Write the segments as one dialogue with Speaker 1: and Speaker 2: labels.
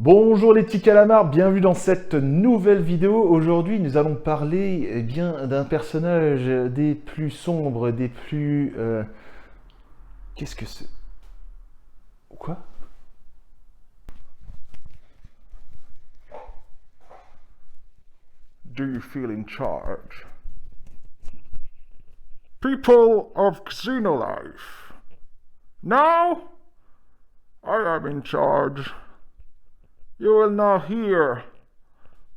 Speaker 1: Bonjour les petits calamars, bienvenue dans cette nouvelle vidéo. Aujourd'hui, nous allons parler d'un personnage des plus sombres, des plus... Qu'est-ce que c'est? Quoi? Do you feel in charge? People of Xenolife. Now, I am in charge. You will now hear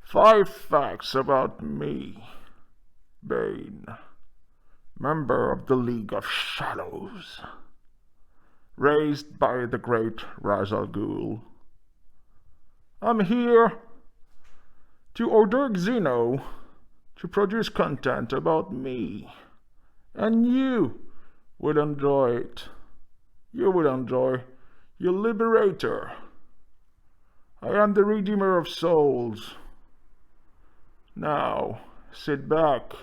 Speaker 1: 5 facts about me, Bane, member of the League of Shadows, raised by the great Ra's al Ghul. I'm here to order Xeno to produce content about me, and you will enjoy it. You will enjoy your liberator. I am the Redeemer of Souls. Now, sit back,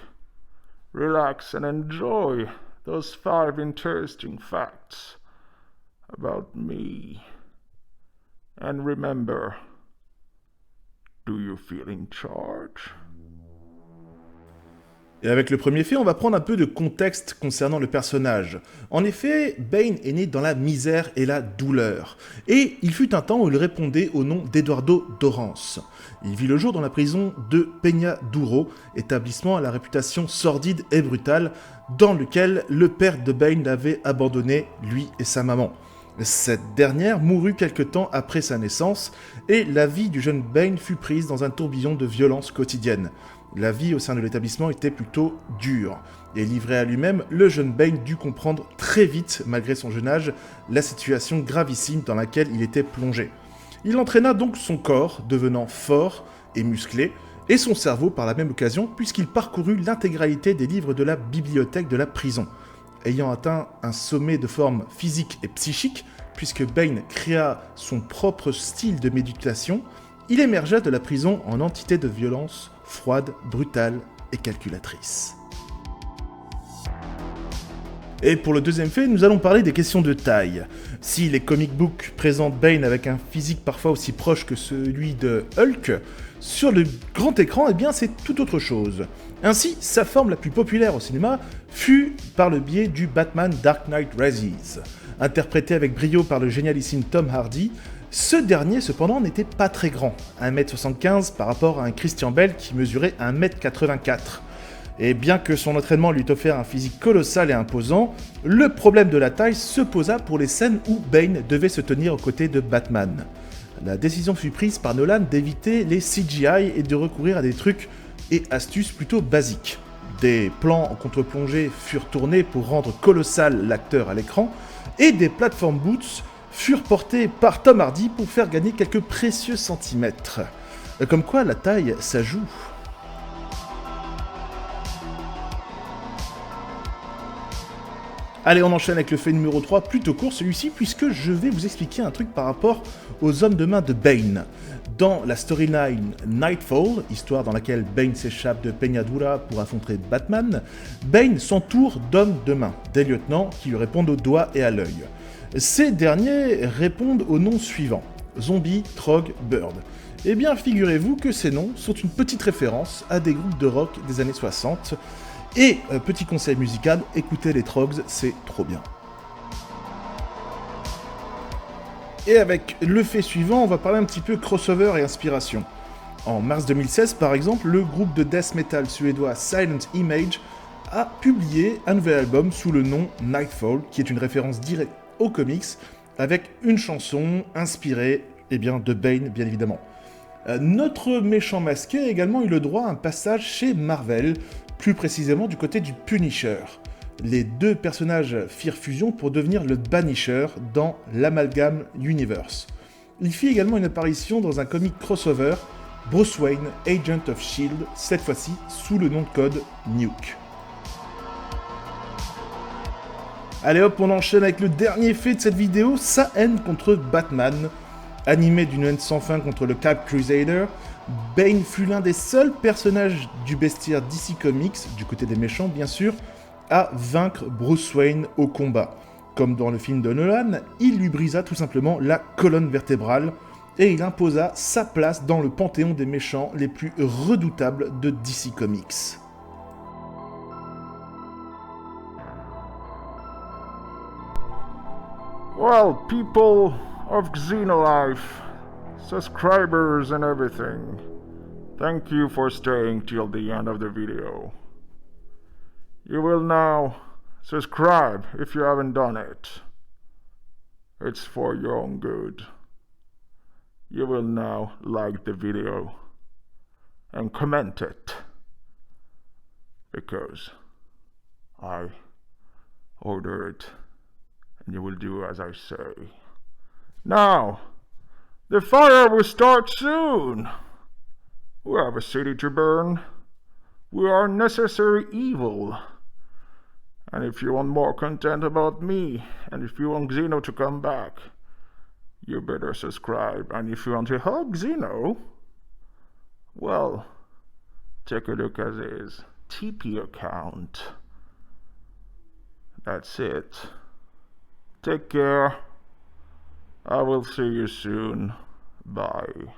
Speaker 1: relax, and enjoy those 5 interesting facts about me. And remember, do you feel in charge?
Speaker 2: Et avec le premier fait, on va prendre un peu de contexte concernant le personnage. En effet, Bane est né dans la misère et la douleur. Et il fut un temps où il répondait au nom d'Eduardo Dorrance. Il vit le jour dans la prison de Peña Duro, établissement à la réputation sordide et brutale, dans lequel le père de Bane l'avait abandonné, lui et sa maman. Cette dernière mourut quelque temps après sa naissance, et la vie du jeune Bane fut prise dans un tourbillon de violence quotidienne. La vie au sein de l'établissement était plutôt dure, et livré à lui-même, le jeune Bane dut comprendre très vite, malgré son jeune âge, la situation gravissime dans laquelle il était plongé. Il entraîna donc son corps, devenant fort et musclé, et son cerveau par la même occasion, puisqu'il parcourut l'intégralité des livres de la bibliothèque de la prison. Ayant atteint un sommet de forme physique et psychique, puisque Bane créa son propre style de méditation, il émergea de la prison en entité de violence froide, brutale et calculatrice. Et pour le deuxième fait, nous allons parler des questions de taille. Si les comic books présentent Bane avec un physique parfois aussi proche que celui de Hulk, sur le grand écran, eh bien c'est tout autre chose. Ainsi, sa forme la plus populaire au cinéma fut par le biais du Batman Dark Knight Rises. Interprété avec brio par le génialissime Tom Hardy, ce dernier cependant n'était pas très grand, 1m75 par rapport à un Christian Bale qui mesurait 1m84. Et bien que son entraînement lui ait offert un physique colossal et imposant, le problème de la taille se posa pour les scènes où Bane devait se tenir aux côtés de Batman. La décision fut prise par Nolan d'éviter les CGI et de recourir à des trucs et astuces plutôt basiques. Des plans en contre-plongée furent tournés pour rendre colossal l'acteur à l'écran, et des platform boots furent portés par Tom Hardy pour faire gagner quelques précieux centimètres. Comme quoi la taille, ça joue. Allez, on enchaîne avec le fait numéro 3, plutôt court celui-ci, puisque je vais vous expliquer un truc par rapport aux hommes de main de Bane. Dans la storyline Nightfall, histoire dans laquelle Bane s'échappe de Peña Duro pour affronter Batman, Bane s'entoure d'hommes de main, des lieutenants qui lui répondent au doigt et à l'œil. Ces derniers répondent aux noms suivants: Zombie, Trog, Bird. Eh bien, figurez-vous que ces noms sont une petite référence à des groupes de rock des années 60. Et, petit conseil musical, écoutez les Trogs, c'est trop bien. Et avec le fait suivant, on va parler un petit peu crossover et inspiration. En mars 2016, par exemple, le groupe de death metal suédois Silent Image a publié un nouvel album sous le nom Nightfall, qui est une référence directe aux comics, avec une chanson inspirée de Bane, bien évidemment. Notre méchant masqué a également eu le droit à un passage chez Marvel, plus précisément du côté du Punisher. Les deux personnages firent fusion pour devenir le Banisher dans l'Amalgam Universe. Il fit également une apparition dans un comic crossover, Bruce Wayne, Agent of S.H.I.E.L.D., cette fois-ci sous le nom de code Nuke. Allez hop, on enchaîne avec le dernier fait de cette vidéo, sa haine contre Batman. Animé d'une haine sans fin contre le Cap Crusader, Bane fut l'un des seuls personnages du bestiaire DC Comics, du côté des méchants bien sûr, à vaincre Bruce Wayne au combat. Comme dans le film de Nolan, il lui brisa tout simplement la colonne vertébrale, et il imposa sa place dans le panthéon des méchants les plus redoutables de DC Comics.
Speaker 3: Well, people of Xenolife, subscribers and everything, thank you for staying till the end of the video. You will now subscribe if you haven't done it. It's for your own good. You will now like the video and comment it because I order it and you will do as I say. Now, the fire will start soon. We have a city to burn. We are necessary evil. And if you want more content about me, and if you want Xeno to come back, you better subscribe. And if you want to help Xeno, well, take a look at his TP account. That's it. Take care. I will see you soon. Bye.